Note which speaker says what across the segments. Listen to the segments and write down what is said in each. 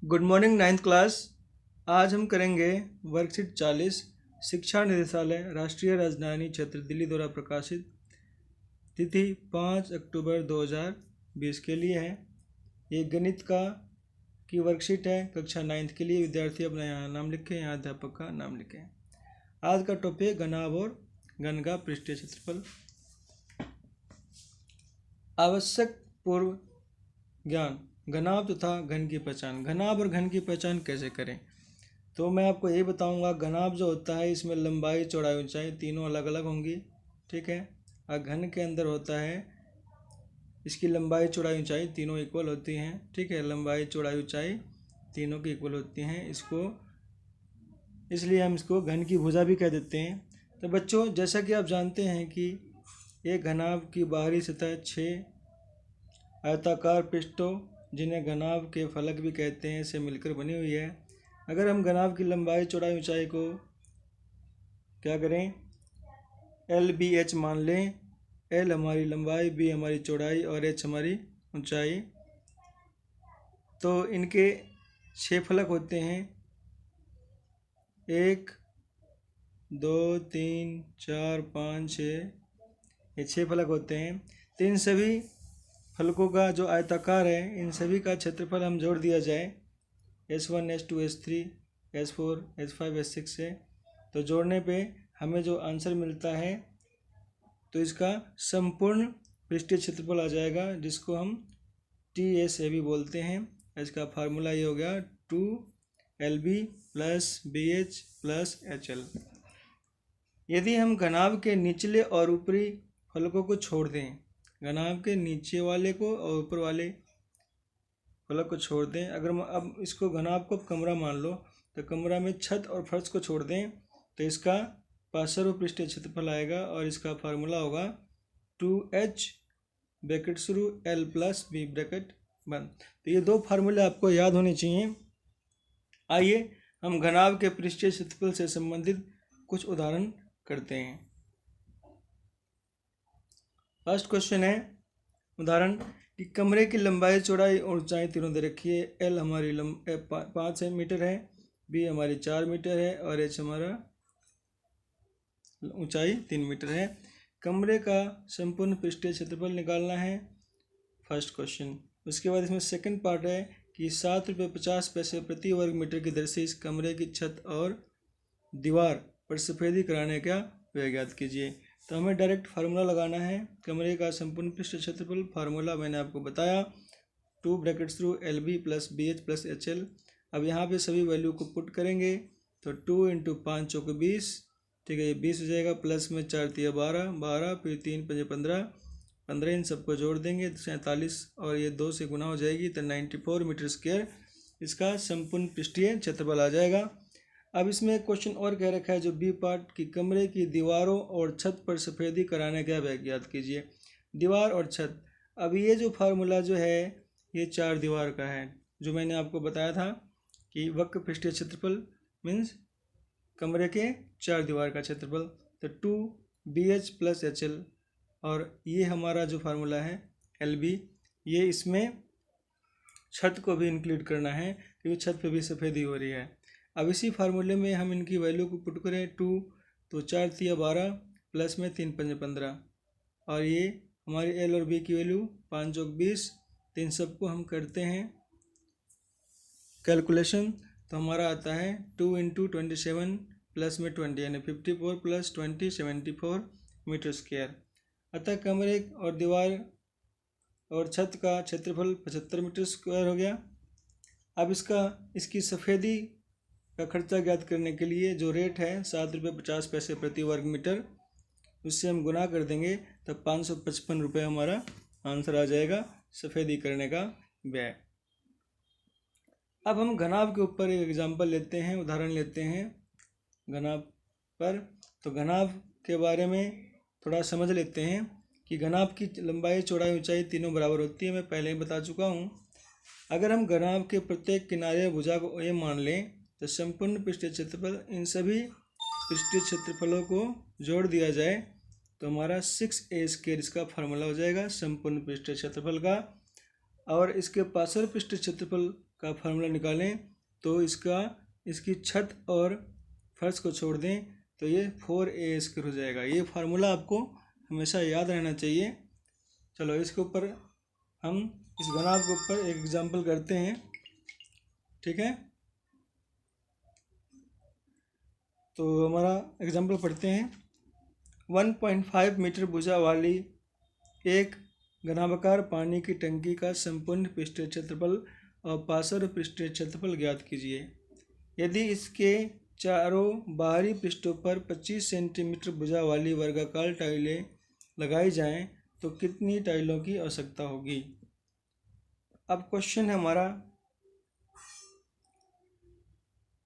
Speaker 1: Good morning ninth class. आज हम करेंगे वर्कशीट 40 शिक्षा निदेशालय राष्ट्रीय राजधानी क्षेत्र दिल्ली द्वारा प्रकाशित, तिथि 5 अक्टूबर 2020 के लिए है। ये गणित की वर्कशीट है कक्षा 9th के लिए। विद्यार्थी अपना यहाँ नाम लिखें, यहाँ अध्यापक का नाम लिखें। आज का टॉपिक घनाभ और घन का पृष्ठीय क्षेत्रफल। आवश्यक पूर्व ज्ञान, घनाभ तथा घन की पहचान। घनाभ और घन की पहचान कैसे करें, तो मैं आपको यही बताऊंगा। घनाभ जो होता है इसमें लंबाई चौड़ाई ऊंचाई तीनों अलग अलग होंगी, ठीक है। और घन के अंदर होता है इसकी लंबाई चौड़ाई ऊंचाई तीनों इक्वल होती हैं, ठीक है। लंबाई चौड़ाई ऊंचाई तीनों की इक्वल होती हैं, इसलिए हम इसको घन की भुजा भी कह देते हैं। तो बच्चों, जैसा कि आप जानते हैं कि एक घनाभ की बाहरी सतह 6 आयताकार पृष्ठों, जिन्हें घनाभ के फलक भी कहते हैं, से मिलकर बनी हुई है। अगर हम घनाभ की लंबाई चौड़ाई ऊंचाई को क्या करें, LBH मान लें। L हमारी लंबाई, B हमारी चौड़ाई और H हमारी ऊंचाई। तो इनके 6 फलक होते हैं, 1 2 3 4 5 6, ये 6 फलक होते हैं। तो इन सभी फलकों का जो आयताकार है, इन सभी का क्षेत्रफल हम जोड़ दिया जाए S1 S2 S3 S4 S5 S6 से, तो जोड़ने पे हमें जो आंसर मिलता है तो इसका संपूर्ण पृष्ठीय क्षेत्रफल आ जाएगा, जिसको हम TSA भी बोलते हैं। इसका फार्मूला ये हो गया 2LB + BH + HL। यदि हम घनाभ के निचले और ऊपरी फलकों को छोड़ दें, घनाभ के नीचे वाले को और ऊपर वाले फलक को छोड़ दें, अगर अब इसको घनाभ को कमरा मान लो, तो कमरा में छत और फर्श को छोड़ दें, तो इसका पार्श्व पृष्ठीय क्षेत्रफल आएगा और इसका फार्मूला होगा 2H ब्रैकेट शुरू L + B ब्रैकेट बंद। तो ये दो फार्मूले आपको याद होने चाहिए। आइए हम घनाभ के पृष्ठीय क्षेत्रफल से संबंधित कुछ उदाहरण करते हैं। फर्स्ट क्वेश्चन है उदाहरण कि कमरे की लंबाई चौड़ाई और ऊंचाई तीनों दे रखी है। L हमारी 5 मीटर है, B हमारी 4 मीटर है और H हमारा ऊंचाई 3 मीटर है। कमरे का संपूर्ण पृष्ठीय क्षेत्रफल निकालना है, फर्स्ट क्वेश्चन। उसके बाद इसमें सेकंड पार्ट है कि 7.50 रुपये प्रति वर्ग मीटर की दर से इस कमरे की छत और दीवार पर सफ़ेदी कराने का व्यय ज्ञात कीजिए। तो हमें डायरेक्ट फार्मूला लगाना है। कमरे का संपूर्ण पृष्ठीय क्षेत्रफल, फार्मूला मैंने आपको बताया 2 bracket through LB + BH + HL। अब यहाँ पे सभी वैल्यू को पुट करेंगे, तो 2 × 5 = 20, ठीक है। ये 20 हो जाएगा, प्लस में 4 × 3 = 12, फिर 3 × 5 = 15, इन सबको जोड़ देंगे तो 47, और ये 2 से गुना हो जाएगी तो 94 मीटर स्क्वायर इसका संपूर्ण पृष्ठीय क्षेत्रफल आ जाएगा। अब इसमें एक क्वेश्चन और कह रखा है जो बी पार्ट की कमरे की दीवारों और छत पर सफ़ेदी कराने का व्यय ज्ञात कीजिए। दीवार और छत, अब ये जो फार्मूला जो है ये 4 दीवार का है, जो मैंने आपको बताया था कि वक्र पृष्ठीय क्षेत्रफल मीन्स कमरे के 4 दीवार का क्षेत्रफल। तो 2BH + HL, और ये हमारा जो फार्मूला है LB, ये इसमें छत को भी इंक्लूड करना है क्योंकि छत पे भी सफ़ेदी हो रही है। अब इसी फार्मूले में हम इनकी वैल्यू को पुट करें, 2 तो 4 × 3 = 12, प्लस में 3 × 5 = 15, और ये हमारी L और B की वैल्यू 5 × 20। तो इन सबको हम करते हैं कैलकुलेशन, तो हमारा आता है 2 × 27 प्लस में 20, यानी 54 + 20 74 मीटर स्क्वायर। अतः कमरे और दीवार और छत का क्षेत्रफल 75 मीटर स्क्वायर हो गया। अब इसकी सफ़ेदी का खर्चा ज्ञात करने के लिए जो रेट है 7.50 रुपये प्रति वर्ग मीटर, उससे हम गुना कर देंगे तो 555 रुपये हमारा आंसर आ जाएगा सफ़ेदी करने का व्यय। अब हम घनाभ के ऊपर एक एग्जांपल लेते हैं, उदाहरण लेते हैं घनाभ पर। तो घनाभ के बारे में थोड़ा समझ लेते हैं कि घनाभ की लंबाई चौड़ाई ऊंचाई तीनों बराबर होती है, मैं पहले ही बता चुका हूँ। अगर हम घनाभ के प्रत्येक किनारे भुजा को A मान लें, तो संपूर्ण पृष्ठीय क्षेत्रफल, इन सभी पृष्ठीय क्षेत्रफलों को जोड़ दिया जाए तो हमारा 6A² इसका फार्मूला हो जाएगा संपूर्ण पृष्ठीय क्षेत्रफल का। और इसके पार्श्व पृष्ठीय क्षेत्रफल का फार्मूला निकालें तो इसकी छत और फर्श को छोड़ दें तो ये 4a² हो जाएगा। ये फार्मूला आपको हमेशा याद रहना चाहिए। चलो इसके ऊपर हम इस घनाभ के ऊपर एक एग्जाम्पल करते हैं, ठीक है। तो हमारा एग्जाम्पल पढ़ते हैं। 1.5 मीटर भुजा वाली एक घनाभाकार पानी की टंकी का संपूर्ण पृष्ठीय क्षेत्रफल और पार्श्व पृष्ठीय क्षेत्रफल ज्ञात कीजिए। यदि इसके चारों बाहरी पृष्ठों पर 25 सेंटीमीटर भुजा वाली वर्गाकार टाइलें लगाई जाएं तो कितनी टाइलों की आवश्यकता होगी। अब क्वेश्चन है हमारा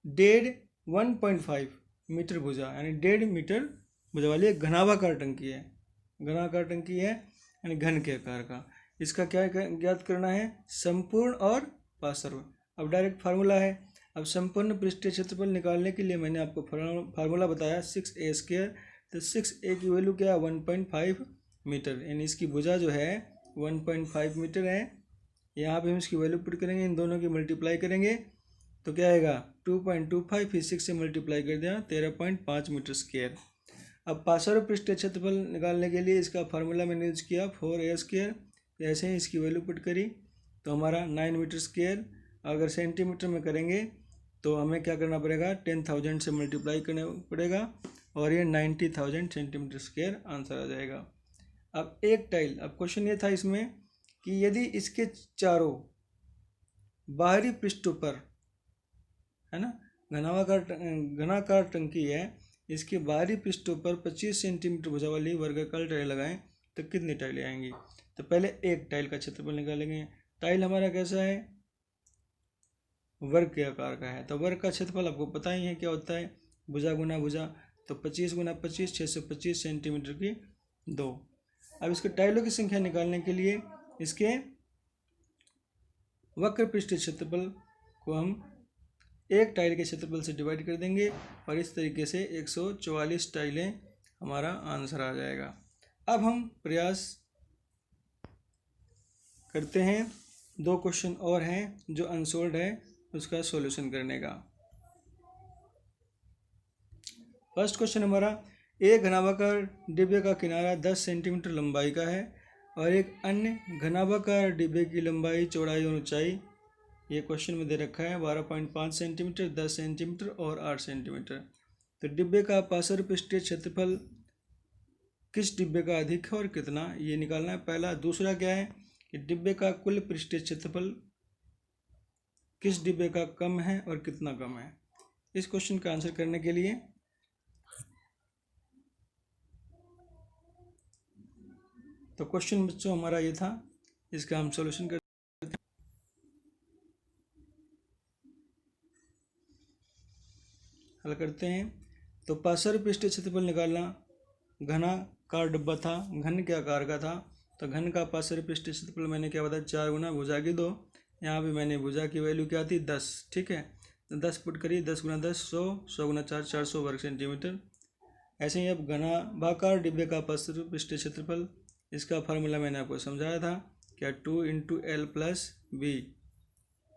Speaker 1: 1.5 मीटर भुजा यानी 1.5 मीटर भुजा वाली एक घनाभाकार टंकी है। घनाभाकार टंकी है यानी घन के आकार का। इसका क्या ज्ञात करना है, संपूर्ण और पार्श्व। अब डायरेक्ट फार्मूला है। अब संपूर्ण पृष्ठीय क्षेत्रफल निकालने के लिए मैंने आपको फार्मूला बताया 6a²। तो 6a की वैल्यू क्या है 1.5 मीटर, यानी इसकी भुजा जो है 1.5 मीटर है। यहाँ पे हम इसकी वैल्यू पुट करेंगे, इन दोनों की मल्टीप्लाई करेंगे तो क्या आएगा 2.25, फिर 6 से मल्टीप्लाई कर दिया 13.5 मीटर स्क्वायर। अब पार्श्व पृष्ठीय क्षेत्रफल निकालने के लिए इसका फार्मूला मैंने यूज किया 4a²। ऐसे ही इसकी वैल्यू पुट करी तो हमारा 9 मीटर स्क्वायर। अगर सेंटीमीटर में करेंगे तो हमें क्या करना पड़ेगा 10,000 से मल्टीप्लाई करना पड़ेगा और ये 90,000 सेंटीमीटर स्क्वायर आंसर आ जाएगा। अब एक टाइल, अब क्वेश्चन ये था इसमें कि यदि इसके चारों बाहरी पृष्ठों पर, है ना, घनाकार टंकी है, इसके बाहरी पृष्ठों पर 25 सेंटीमीटर भुजा वाली वर्गाकार टाइल लगाएं तो कितनी टाइलें आएंगी। तो पहले एक टाइल का क्षेत्रफल निकालेंगे। टाइल हमारा कैसा है, वर्ग के आकार का है। तो वर्ग का क्षेत्रफल आपको पता ही है क्या होता है, भुजा गुना भुजा। तो 25 गुना 25 625 सेंटीमीटर की 2। अब इसके टाइलों की संख्या निकालने के लिए इसके वक्र पृष्ठीय क्षेत्रफल को हम एक टाइल के क्षेत्रफल से डिवाइड कर देंगे और इस तरीके से 144 टाइलें हमारा आंसर आ जाएगा। अब हम प्रयास करते हैं, 2 क्वेश्चन और हैं जो अनसोल्ड है उसका सॉल्यूशन करने का। फर्स्ट क्वेश्चन हमारा, एक घनाभाकार डिब्बे का किनारा 10 सेंटीमीटर लंबाई का है और एक अन्य घनाभाकार डिब्बे की लंबाई, चौड़ाई और ऊंचाई, ये क्वेश्चन में दे रखा है 12.5 सेंटीमीटर, 10 सेंटीमीटर और 8 सेंटीमीटर। तो डिब्बे का पार्श्व पृष्ठीय क्षेत्रफल किस डिब्बे का अधिक है और कितना, ये निकालना है पहला। दूसरा क्या है कि डिब्बे का कुल पृष्ठीय क्षेत्रफल किस डिब्बे का कम है और कितना कम है। इस क्वेश्चन का आंसर करने के लिए तो क्वेश्चन बच्चों हमारा ये था, इसका हम सॉल्यूशन करते हैं। हल करते हैं। तो पार्श्व पृष्ठीय क्षेत्रफल निकालना, घनाकार डिब्बा था, घन के आकार का था, तो घन का पार्श्व पृष्ठीय क्षेत्रफल मैंने क्या बताया 4 गुना भुजा की 2। यहाँ पे मैंने भुजा की वैल्यू क्या थी 10, ठीक है। तो 10 पुट करिए, 10 गुना 10 100, 100 गुना 4 400 वर्ग सेंटीमीटर। ऐसे ही अब घनाभाकार डिब्बे का पार्श्व पृष्ठीय क्षेत्रफल, इसका फार्मूला मैंने आपको समझाया था क्या 2 × L + B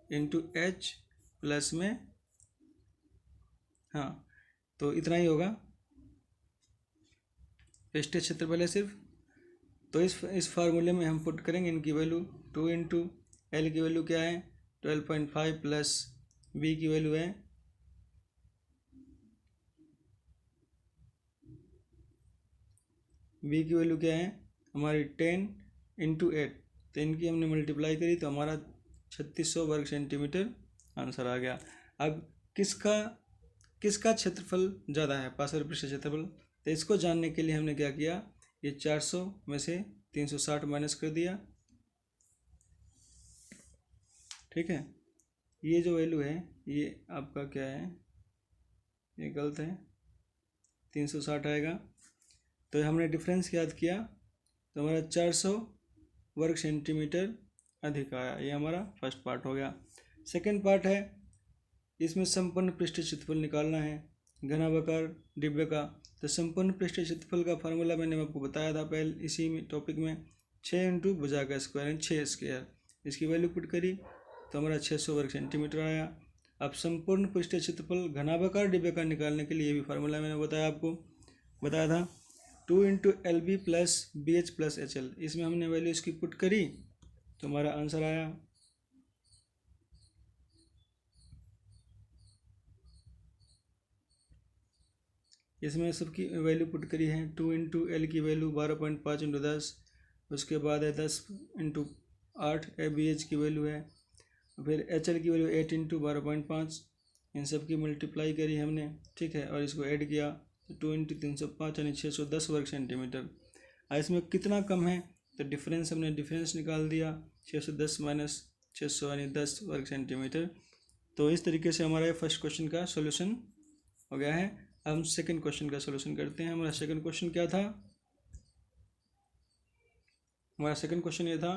Speaker 1: × H प्लस में, हाँ तो इतना ही होगा, पृष्ठीय क्षेत्रफल है सिर्फ। तो इस फार्मूले में हम पुट करेंगे इनकी वैल्यू, 2 × L की वैल्यू क्या है 12.5 प्लस B की वैल्यू है क्या है हमारी 10 × 8। तो इनकी हमने मल्टीप्लाई करी तो हमारा 3600 वर्ग सेंटीमीटर आंसर आ गया। अब किसका क्षेत्रफल ज़्यादा है, पार्श्व पृष्ठीय क्षेत्रफल, तो इसको जानने के लिए हमने क्या किया, ये 400 में से 360 माइनस कर दिया, ठीक है। ये जो वैल्यू है ये आपका क्या है, ये गलत है, 360 आएगा। तो हमने डिफरेंस याद किया तो हमारा 400 वर्ग सेंटीमीटर अधिक आया। ये हमारा फर्स्ट पार्ट हो गया। सेकंड पार्ट है, इसमें संपूर्ण पृष्ठीय क्षेत्रफल निकालना है घनाभाकार डिब्बे का। तो संपूर्ण पृष्ठीय क्षेत्रफल का फार्मूला मैंने आपको बताया था पहले इसी टॉपिक में, 6 × भुजा का स्क्वायर यानी 6 स्क्वायर। इसकी वैल्यू पुट करी तो हमारा 600 वर्ग सेंटीमीटर आया। अब संपूर्ण पृष्ठीय क्षेत्रफल घनाभाकार डिब्बे का निकालने के लिए भी फार्मूला मैंने बताया था 2 into L B plus B H plus H L. इसमें हमने वैल्यू इसकी पुट करी तो हमारा आंसर आया इसमें सबकी वैल्यू पुट करी है 2 इंटू एल की वैल्यू 12.5 इंटू 10, उसके बाद है 10 इंटू 8 बी एच की वैल्यू है, फिर एच एल की वैल्यू 8 इंटू 12.5। इन सब की मल्टीप्लाई करी हमने, ठीक है, और इसको ऐड किया तो 2 इंटू 305 यानी 610 वर्ग सेंटीमीटर। इसमें कितना कम है तो डिफरेंस हमने डिफरेंस निकाल दिया 610 माइनस 600 यानी 10 वर्ग सेंटीमीटर। तो इस तरीके से हमारा फर्स्ट क्वेश्चन का सॉल्यूशन हो गया है। अब हम सेकंड क्वेश्चन का सॉल्यूशन करते हैं। हमारा सेकंड क्वेश्चन क्या था? हमारा सेकंड क्वेश्चन ये था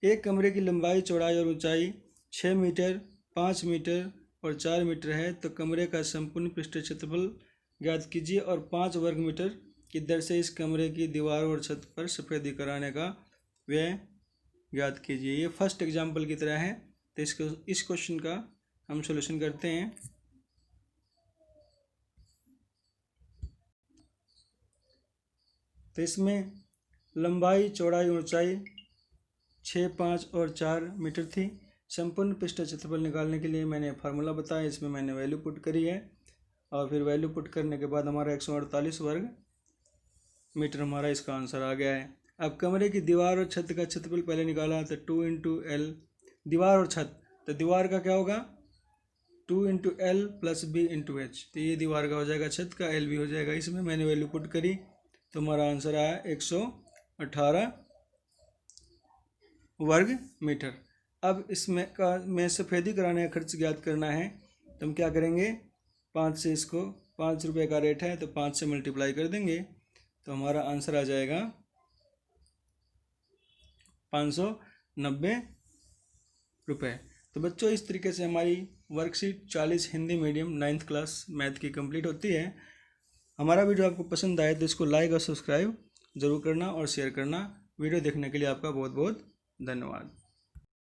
Speaker 1: एक कमरे की लंबाई, चौड़ाई और ऊंचाई 6 मीटर, 5 मीटर और 4 मीटर है, तो कमरे का संपूर्ण पृष्ठीय क्षेत्रफल ज्ञात कीजिए और 5 वर्ग मीटर की दर से इस कमरे की दीवारों और छत पर सफेदी कराने का व्यय ज्ञात कीजिए। ये फर्स्ट एग्जाम्पल की तरह है, तो इस क्वेश्चन का हम सॉल्यूशन करते हैं। तो इसमें लंबाई, चौड़ाई, ऊंचाई 6, 5 और 4 मीटर थी। संपूर्ण पृष्ठीय क्षेत्रफल निकालने के लिए मैंने फार्मूला बताया, इसमें मैंने वैल्यू पुट करी है और फिर वैल्यू पुट करने के बाद हमारा 148 वर्ग मीटर हमारा इसका आंसर आ गया है। अब कमरे की दीवार और छत का क्षेत्रफल पहले निकाला तो 2 इंटू एल, दीवार और छत, तो दीवार का क्या होगा 2 into L plus B into H, तो ये दीवार का हो जाएगा, छत का एल भी हो जाएगा। इसमें मैंने वैल्यू पुट करी तो हमारा आंसर आया 118 वर्ग मीटर। अब इसमें सफ़ेदी कराने का खर्च ज्ञात करना है, तो हम क्या करेंगे 5 से इसको 5 रुपये का रेट है तो 5 से मल्टीप्लाई कर देंगे तो हमारा आंसर आ जाएगा 590 रुपये। तो बच्चों इस तरीके से हमारी worksheet 40 Hindi medium 9th class math की कंप्लीट होती है। हमारा वीडियो आपको पसंद आए तो इसको लाइक और सब्सक्राइब ज़रूर करना और शेयर करना। वीडियो देखने के लिए आपका बहुत बहुत धन्यवाद।